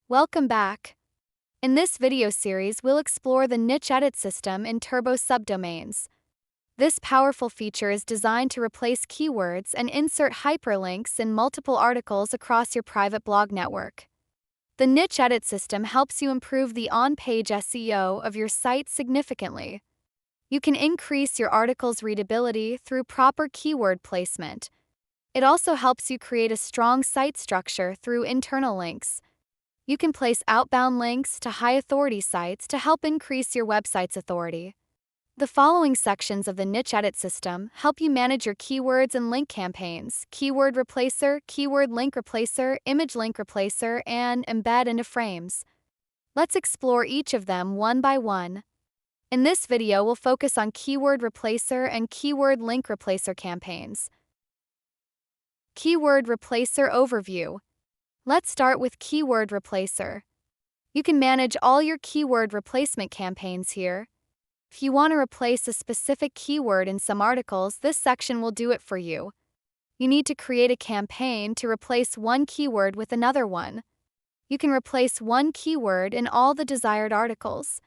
Welcome back. In this video series, we'll explore the niche edit system in Turbosubdomains. This powerful feature is designed to replace keywords and insert hyperlinks in multiple articles across your private blog network. The niche edit system helps you improve the on-page SEO of your site significantly. You can increase your article's readability through proper keyword placement. It also helps you create a strong site structure through internal links. You can place outbound links to high-authority sites to help increase your website's authority. The following sections of the niche edit system help you manage your keywords and link campaigns: keyword replacer, keyword link replacer, image link replacer, and embed into frames. Let's explore each of them one by one. In this video, we'll focus on keyword replacer and keyword link replacer campaigns. Keyword replacer overview. Let's start with keyword replacer. You can manage all your keyword replacement campaigns here. If you want to replace a specific keyword in some articles, this section will do it for you. You need to create a campaign to replace one keyword with another one. You can replace one keyword in all the desired articles,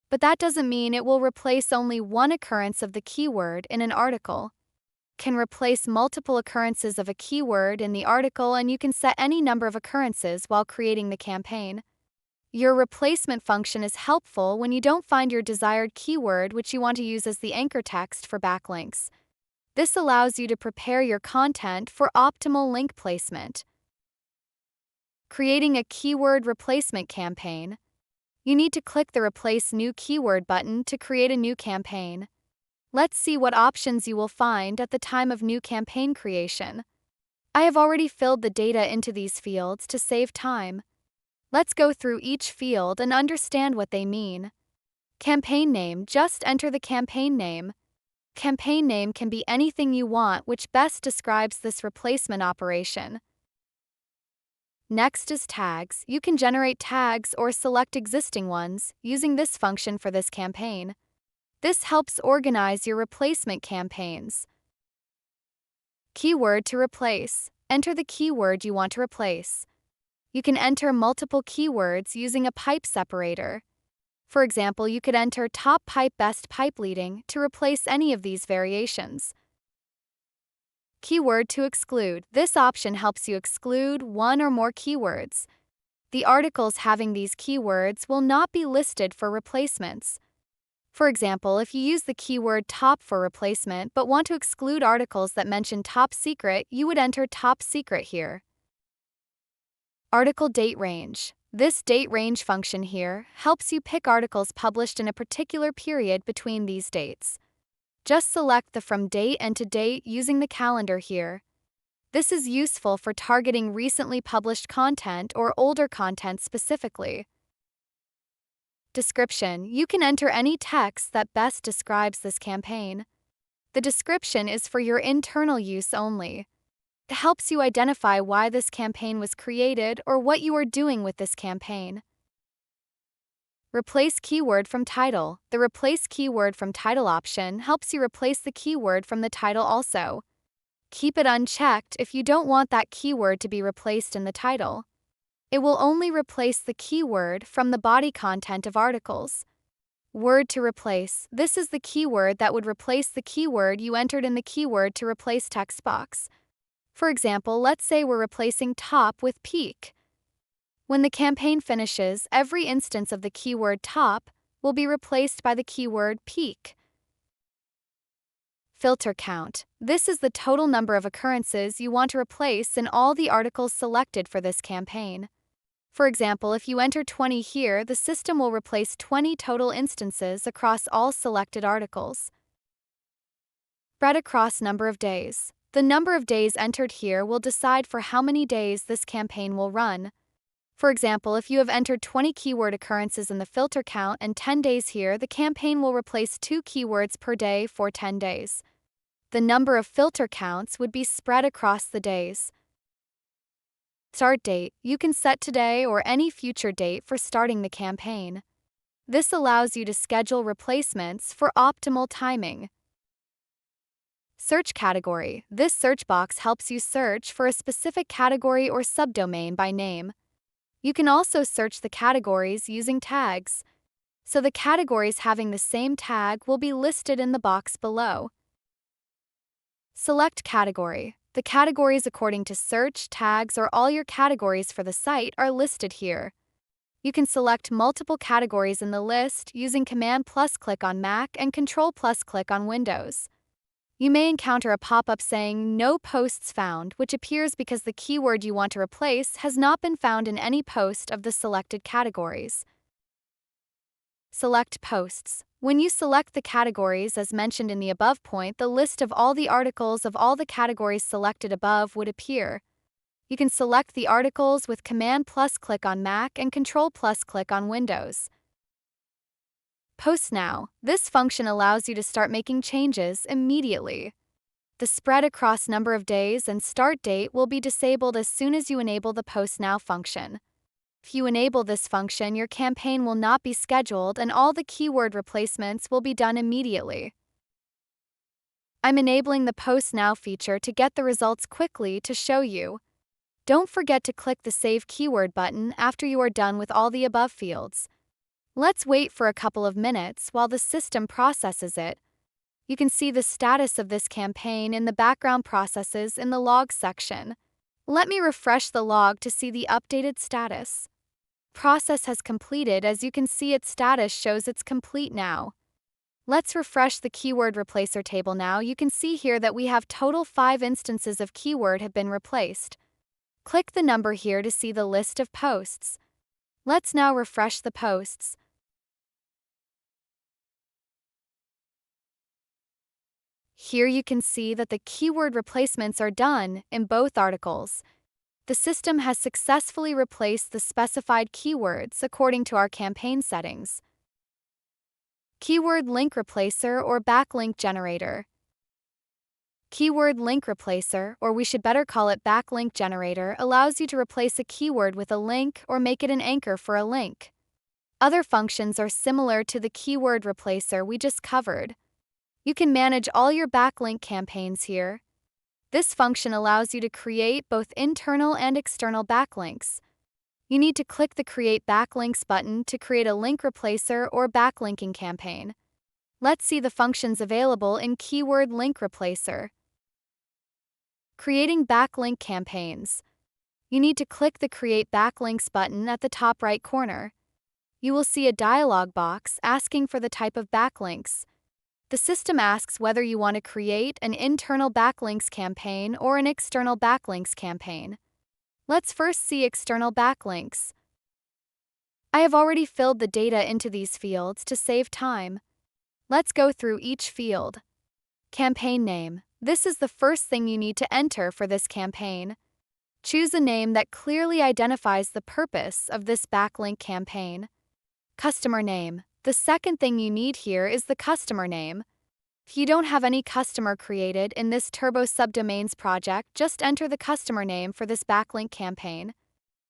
but that doesn't mean it will replace only one occurrence of the keyword in an article. Can replace multiple occurrences of a keyword in the article, and you can set any number of occurrences while creating the campaign. Your replacement function is helpful when you don't find your desired keyword which you want to use as the anchor text for backlinks. This allows you to prepare your content for optimal link placement. Creating a keyword replacement campaign. You need to click the Replace New Keyword button to create a new campaign. Let's see what options you will find at the time of new campaign creation. I have already filled the data into these fields to save time. Let's go through each field and understand what they mean. Campaign name. Just enter the campaign name. Campaign name can be anything you want, which best describes this replacement operation. Next is tags. You can generate tags or select existing ones using this function for this campaign. This helps organize your replacement campaigns. Keyword to replace. Enter the keyword you want to replace. You can enter multiple keywords using a pipe separator. For example, you could enter top pipe, best pipe leading to replace any of these variations. Keyword to exclude. This option helps you exclude one or more keywords. The articles having these keywords will not be listed for replacements. For example, if you use the keyword top for replacement but want to exclude articles that mention top secret, you would enter top secret here. Article date range. This date range function here helps you pick articles published in a particular period between these dates. Just select the From Date and to Date using the calendar here. This is useful for targeting recently published content or older content specifically. Description. You can enter any text that best describes this campaign. The description is for your internal use only. It helps you identify why this campaign was created or what you are doing with this campaign. Replace keyword from title. The Replace keyword from title option helps you replace the keyword from the title also. Keep it unchecked if you don't want that keyword to be replaced in the title. It will only replace the keyword from the body content of articles. Word to replace. This is the keyword that would replace the keyword you entered in the keyword to replace text box. For example, let's say we're replacing top with peak. When the campaign finishes, every instance of the keyword top will be replaced by the keyword peak. Filter count. This is the total number of occurrences you want to replace in all the articles selected for this campaign. For example, if you enter 20 here, the system will replace 20 total instances across all selected articles. Spread across number of days. The number of days entered here will decide for how many days this campaign will run. For example, if you have entered 20 keyword occurrences in the filter count and 10 days here, the campaign will replace 2 keywords per day for 10 days. The number of filter counts would be spread across the days. Start date. You can set today or any future date for starting the campaign. This allows you to schedule replacements for optimal timing. Search category. This search box helps you search for a specific category or subdomain by name. You can also search the categories using tags. So the categories having the same tag will be listed in the box below. Select category. The categories according to search, tags, or all your categories for the site are listed here. You can select multiple categories in the list using Command plus click on Mac and Control plus click on Windows. You may encounter a pop-up saying "No posts found," which appears because the keyword you want to replace has not been found in any post of the selected categories. Select Posts. When you select the categories as mentioned in the above point, the list of all the articles of all the categories selected above would appear. You can select the articles with Command plus click on Mac and Control plus click on Windows. Post Now. This function allows you to start making changes immediately. The spread across number of days and start date will be disabled as soon as you enable the Post Now function. If you enable this function, your campaign will not be scheduled and all the keyword replacements will be done immediately. I'm enabling the Post Now feature to get the results quickly to show you. Don't forget to click the Save Keyword button after you are done with all the above fields. Let's wait for a couple of minutes while the system processes it. You can see the status of this campaign in the background processes in the Logs section. Let me refresh the log to see the updated status. Process has completed. As you can see, its status shows it's complete now. Let's refresh the keyword replacer table now. You can see here that we have total 5 instances of keyword have been replaced. Click the number here to see the list of posts. Let's now refresh the posts. Here you can see that the keyword replacements are done in both articles. The system has successfully replaced the specified keywords according to our campaign settings. Keyword Link Replacer or Backlink Generator. Keyword Link Replacer, or we should better call it Backlink Generator, allows you to replace a keyword with a link or make it an anchor for a link. Other functions are similar to the Keyword Replacer we just covered. You can manage all your backlink campaigns here. This function allows you to create both internal and external backlinks. You need to click the Create Backlinks button to create a link replacer or backlinking campaign. Let's see the functions available in Keyword Link Replacer. Creating backlink campaigns. You need to click the Create Backlinks button at the top right corner. You will see a dialog box asking for the type of backlinks. The system asks whether you want to create an internal backlinks campaign or an external backlinks campaign. Let's first see external backlinks. I have already filled the data into these fields to save time. Let's go through each field. Campaign name. This is the first thing you need to enter for this campaign. Choose a name that clearly identifies the purpose of this backlink campaign. Customer name. The second thing you need here is the customer name. If you don't have any customer created in this Turbosubdomains project, just enter the customer name for this backlink campaign.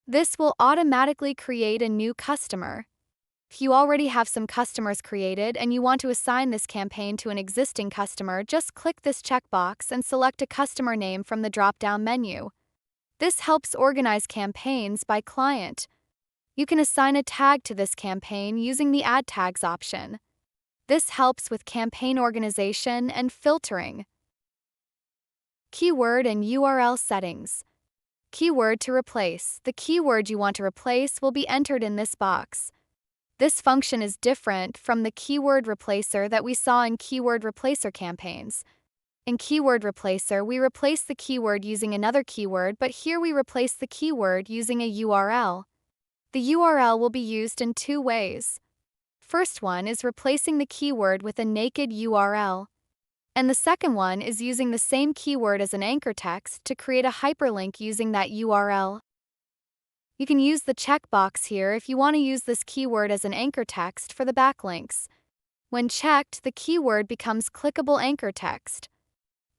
This will automatically create a new customer. If you already have some customers created and you want to assign this campaign to an existing customer, just click this checkbox and select a customer name from the drop-down menu. This helps organize campaigns by client. You can assign a tag to this campaign using the Add Tags option. This helps with campaign organization and filtering. Keyword and URL settings. Keyword to replace. The keyword you want to replace will be entered in this box. This function is different from the keyword replacer that we saw in keyword replacer campaigns. In keyword replacer, we replace the keyword using another keyword, but here we replace the keyword using a URL. The URL will be used in 2 ways. First one is replacing the keyword with a naked URL. And the second one is using the same keyword as an anchor text to create a hyperlink using that URL. You can use the checkbox here if you want to use this keyword as an anchor text for the backlinks. When checked, the keyword becomes clickable anchor text.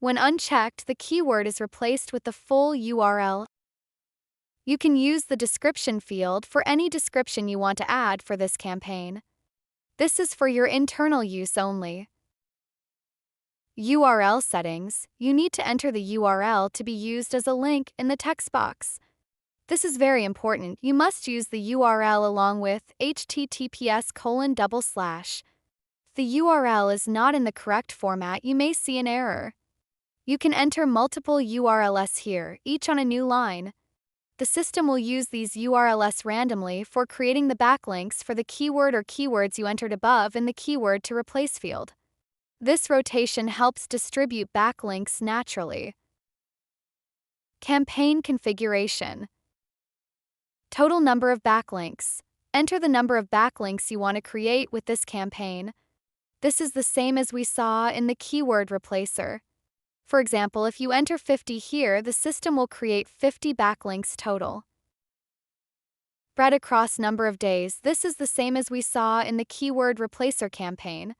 When unchecked, the keyword is replaced with the full URL. You can use the description field for any description you want to add for this campaign. This is for your internal use only. URL settings. You need to enter the URL to be used as a link in the text box. This is very important. You must use the URL along with https://. The URL is not in the correct format, you may see an error. You can enter multiple URLs here, each on a new line. The system will use these URLs randomly for creating the backlinks for the keyword or keywords you entered above in the keyword to replace field. This rotation helps distribute backlinks naturally. Campaign configuration. Total number of backlinks. Enter the number of backlinks you want to create with this campaign. This is the same as we saw in the keyword replacer. For example, if you enter 50 here, the system will create 50 backlinks total. Spread across number of days. This is the same as we saw in the keyword replacer campaign.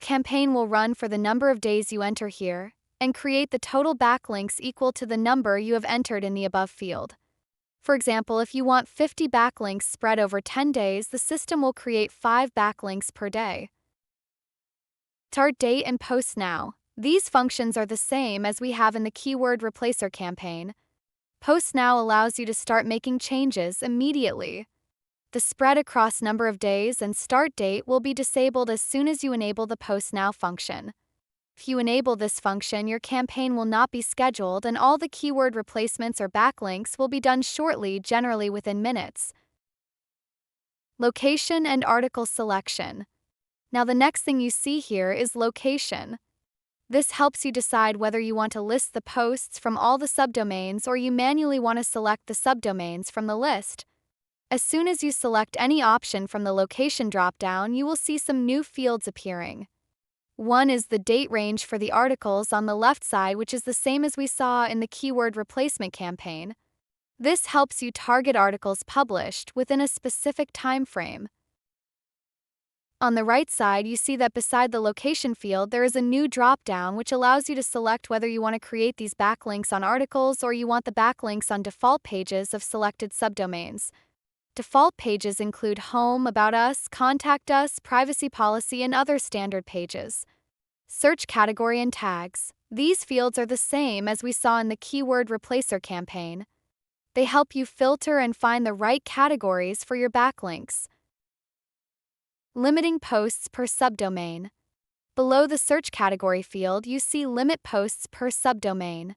Campaign will run for the number of days you enter here, and create the total backlinks equal to the number you have entered in the above field. For example, if you want 50 backlinks spread over 10 days, the system will create 5 backlinks per day. Start date and post now. These functions are the same as we have in the keyword replacer campaign. Post now allows you to start making changes immediately. The spread across number of days and start date will be disabled as soon as you enable the post now function. If you enable this function, your campaign will not be scheduled and all the keyword replacements or backlinks will be done shortly, generally within minutes. Location and article selection. Now the next thing you see here is location. This helps you decide whether you want to list the posts from all the subdomains or you manually want to select the subdomains from the list. As soon as you select any option from the location dropdown, you will see some new fields appearing. One is the date range for the articles on the left side, which is the same as we saw in the keyword replacement campaign. This helps you target articles published within a specific time frame. On the right side, you see that beside the location field, there is a new drop-down which allows you to select whether you want to create these backlinks on articles or you want the backlinks on default pages of selected subdomains. Default pages include Home, About Us, Contact Us, Privacy Policy, and other standard pages. Search category and tags. These fields are the same as we saw in the keyword replacer campaign. They help you filter and find the right categories for your backlinks. Limiting posts per subdomain. Below the search category field, you see Limit Posts per Subdomain.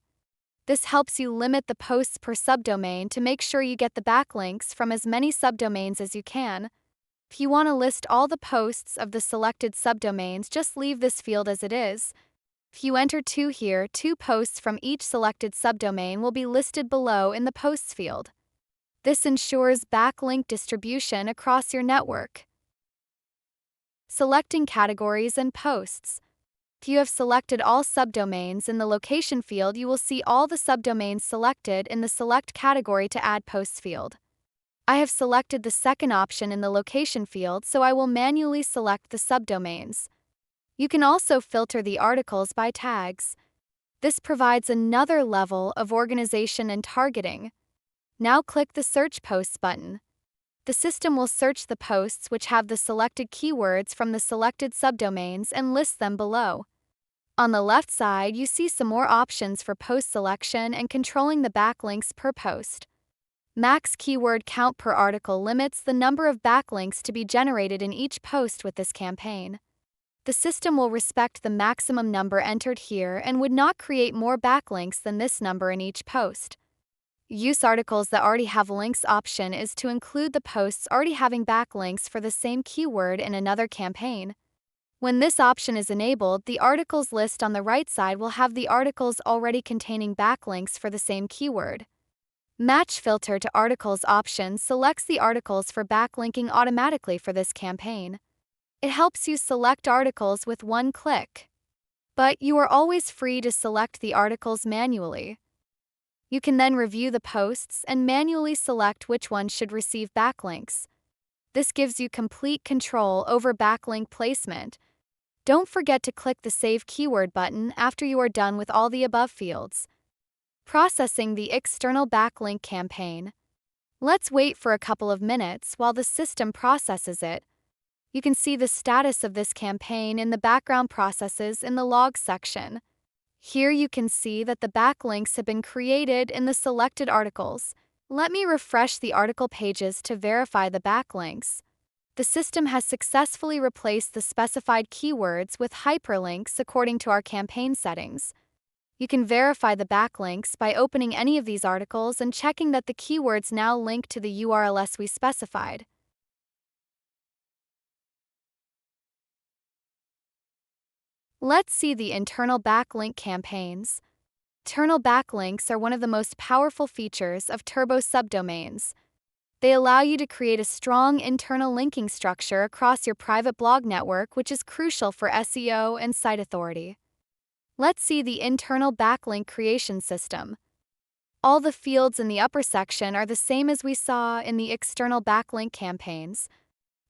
This helps you limit the posts per subdomain to make sure you get the backlinks from as many subdomains as you can. If you want to list all the posts of the selected subdomains, just leave this field as it is. If you enter 2 here, 2 posts from each selected subdomain will be listed below in the Posts field. This ensures backlink distribution across your network. Selecting categories and posts. If you have selected all subdomains in the location field, you will see all the subdomains selected in the Select Category to Add Posts field. I have selected the second option in the location field, so I will manually select the subdomains. You can also filter the articles by tags. This provides another level of organization and targeting. Now click the Search Posts button. The system will search the posts which have the selected keywords from the selected subdomains and list them below. On the left side, you see some more options for post selection and controlling the backlinks per post. Max keyword count per article limits the number of backlinks to be generated in each post with this campaign. The system will respect the maximum number entered here and would not create more backlinks than this number in each post. Use articles that already have links option is to include the posts already having backlinks for the same keyword in another campaign. When this option is enabled, the articles list on the right side will have the articles already containing backlinks for the same keyword. Match Filter to Articles option selects the articles for backlinking automatically for this campaign. It helps you select articles with one click. But you are always free to select the articles manually. You can then review the posts and manually select which ones should receive backlinks. This gives you complete control over backlink placement. Don't forget to click the Save Keyword button after you are done with all the above fields. Processing the external backlink campaign. Let's wait for a couple of minutes while the system processes it. You can see the status of this campaign in the background processes in the Logs section. Here you can see that the backlinks have been created in the selected articles. Let me refresh the article pages to verify the backlinks. The system has successfully replaced the specified keywords with hyperlinks according to our campaign settings. You can verify the backlinks by opening any of these articles and checking that the keywords now link to the URLs we specified. Let's see the internal backlink campaigns. Internal backlinks are one of the most powerful features of Turbosubdomains. They allow you to create a strong internal linking structure across your private blog network, which is crucial for SEO and site authority. Let's see the internal backlink creation system. All the fields in the upper section are the same as we saw in the external backlink campaigns.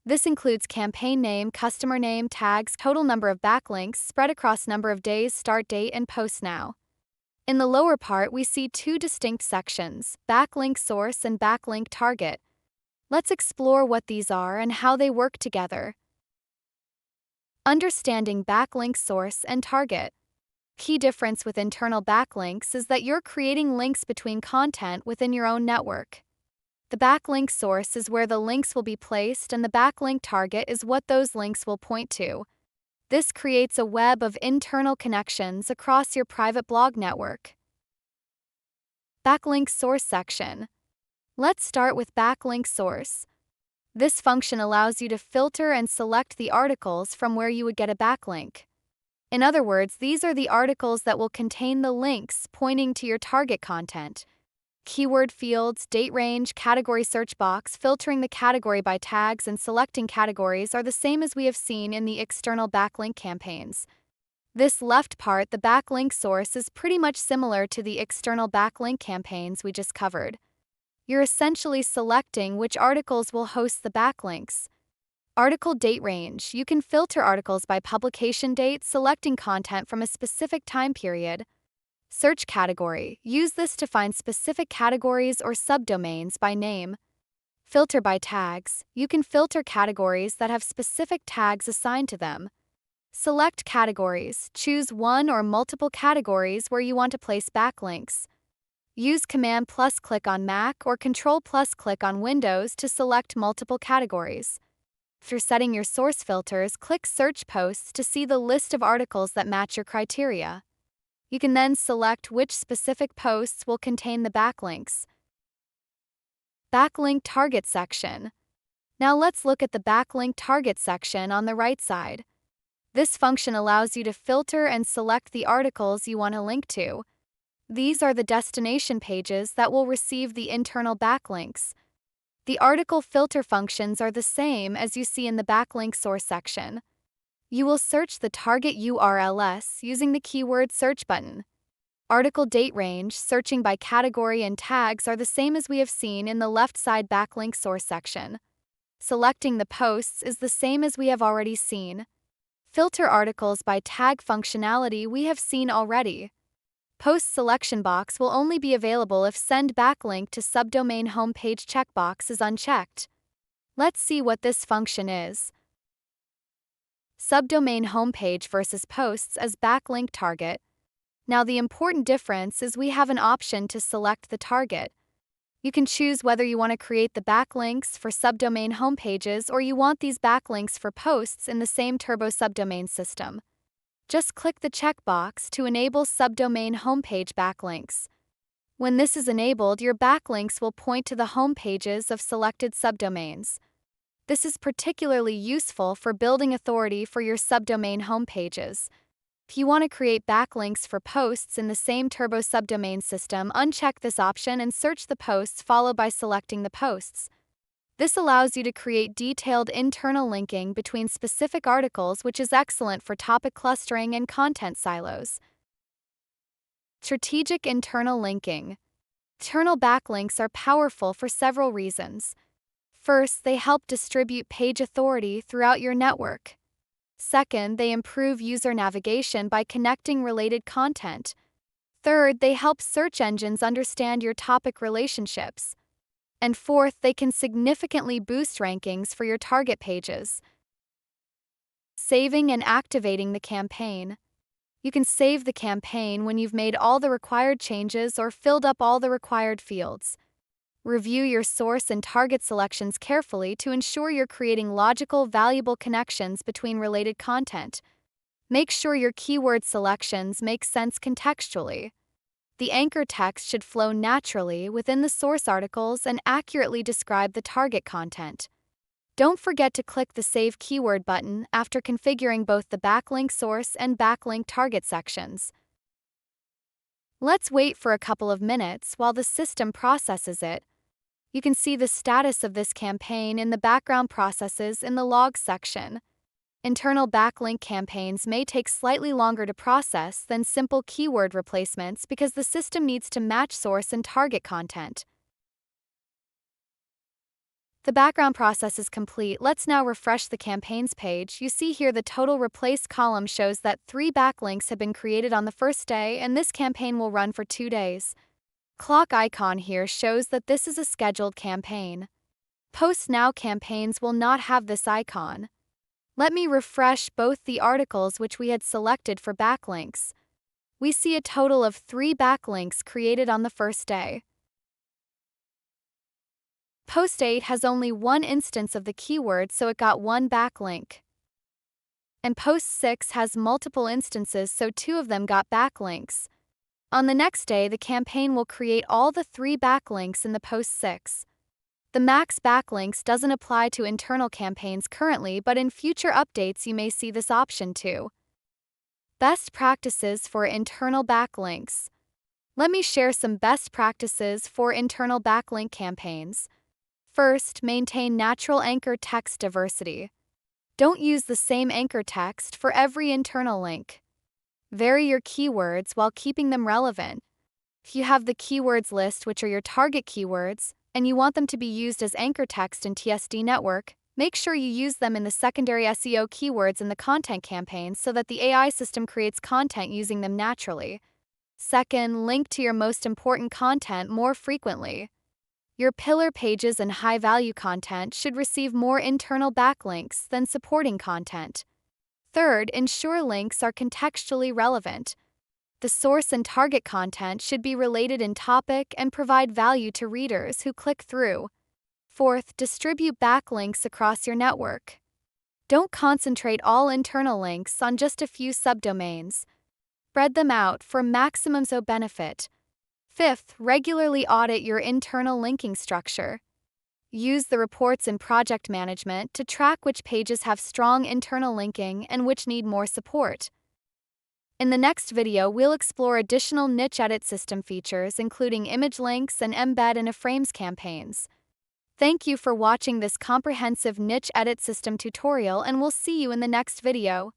This includes campaign name, customer name, tags, total number of backlinks spread across number of days, start date, and post now. In the lower part, we see two distinct sections, backlink source and backlink target. Let's explore what these are and how they work together. Understanding backlink source and target. Key difference with internal backlinks is that you're creating links between content within your own network. The backlink source is where the links will be placed, and the backlink target is what those links will point to. This creates a web of internal connections across your private blog network. Backlink source section. Let's start with backlink source. This function allows you to filter and select the articles from where you would get a backlink. In other words, these are the articles that will contain the links pointing to your target content. Keyword fields, date range, category search box, filtering the category by tags, and selecting categories are the same as we have seen in the external backlink campaigns. This left part, the backlink source, is pretty much similar to the external backlink campaigns we just covered. You're essentially selecting which articles will host the backlinks. Article date range. You can filter articles by publication date, selecting content from a specific time period. Search category. Use this to find specific categories or subdomains by name. Filter by tags. You can filter categories that have specific tags assigned to them. Select categories. Choose one or multiple categories where you want to place backlinks. Use Command plus click on Mac or Control plus click on Windows to select multiple categories. For setting your source filters, click Search Posts to see the list of articles that match your criteria. You can then select which specific posts will contain the backlinks. Backlink target section. Now let's look at the backlink target section on the right side. This function allows you to filter and select the articles you want to link to. These are the destination pages that will receive the internal backlinks. The article filter functions are the same as you see in the backlink source section. You will search the target URLs using the keyword search button. Article date range, searching by category and tags are the same as we have seen in the left side backlink source section. Selecting the posts is the same as we have already seen. Filter articles by tag functionality we have seen already. Post selection box will only be available if Send Backlink to Subdomain Homepage checkbox is unchecked. Let's see what this function is. Subdomain homepage versus posts as backlink target. Now the important difference is we have an option to select the target. You can choose whether you want to create the backlinks for subdomain homepages or you want these backlinks for posts in the same Turbosubdomains system. Just click the checkbox to enable subdomain homepage backlinks. When this is enabled, your backlinks will point to the homepages of selected subdomains. This is particularly useful for building authority for your subdomain homepages. If you want to create backlinks for posts in the same Turbosubdomains system, uncheck this option and search the posts followed by selecting the posts. This allows you to create detailed internal linking between specific articles, which is excellent for topic clustering and content silos. Strategic internal linking. Internal backlinks are powerful for several reasons. First, they help distribute page authority throughout your network. Second, they improve user navigation by connecting related content. Third, they help search engines understand your topic relationships. And fourth, they can significantly boost rankings for your target pages. Saving and activating the campaign. You can save the campaign when you've made all the required changes or filled up all the required fields. Review your source and target selections carefully to ensure you're creating logical, valuable connections between related content. Make sure your keyword selections make sense contextually. The anchor text should flow naturally within the source articles and accurately describe the target content. Don't forget to click the Save Keyword button after configuring both the backlink source and backlink target sections. Let's wait for a couple of minutes while the system processes it. You can see the status of this campaign in the background processes in the logs section. Internal backlink campaigns may take slightly longer to process than simple keyword replacements because the system needs to match source and target content. The background process is complete. Let's now refresh the campaigns page. You see here the total replaced column shows that 3 backlinks have been created on the first day, and this campaign will run for 2 days. Clock icon here shows that this is a scheduled campaign. Post Now campaigns will not have this icon. Let me refresh both the articles which we had selected for backlinks. We see a total of 3 backlinks created on the first day. Post 8 has only one instance of the keyword, so it got 1 backlink. And Post 6 has multiple instances, so 2 of them got backlinks. On the next day, the campaign will create all the 3 backlinks in the Post 6. The max backlinks doesn't apply to internal campaigns currently, but in future updates you may see this option too. Best practices for internal backlinks. Let me share some best practices for internal backlink campaigns. First, maintain natural anchor text diversity. Don't use the same anchor text for every internal link. Vary your keywords while keeping them relevant. If you have the keywords list, which are your target keywords, and you want them to be used as anchor text in TSD network, make sure you use them in the secondary SEO keywords in the content campaign so that the AI system creates content using them naturally. Second, link to your most important content more frequently. Your pillar pages and high-value content should receive more internal backlinks than supporting content. Third, ensure links are contextually relevant. The source and target content should be related in topic and provide value to readers who click through. Fourth, distribute backlinks across your network. Don't concentrate all internal links on just a few subdomains. Spread them out for maximum SEO benefit. Fifth, regularly audit your internal linking structure. Use the reports in project management to track which pages have strong internal linking and which need more support. In the next video, we'll explore additional niche edit system features, including image links and embed and iframes campaigns. Thank you for watching this comprehensive niche edit system tutorial, and we'll see you in the next video.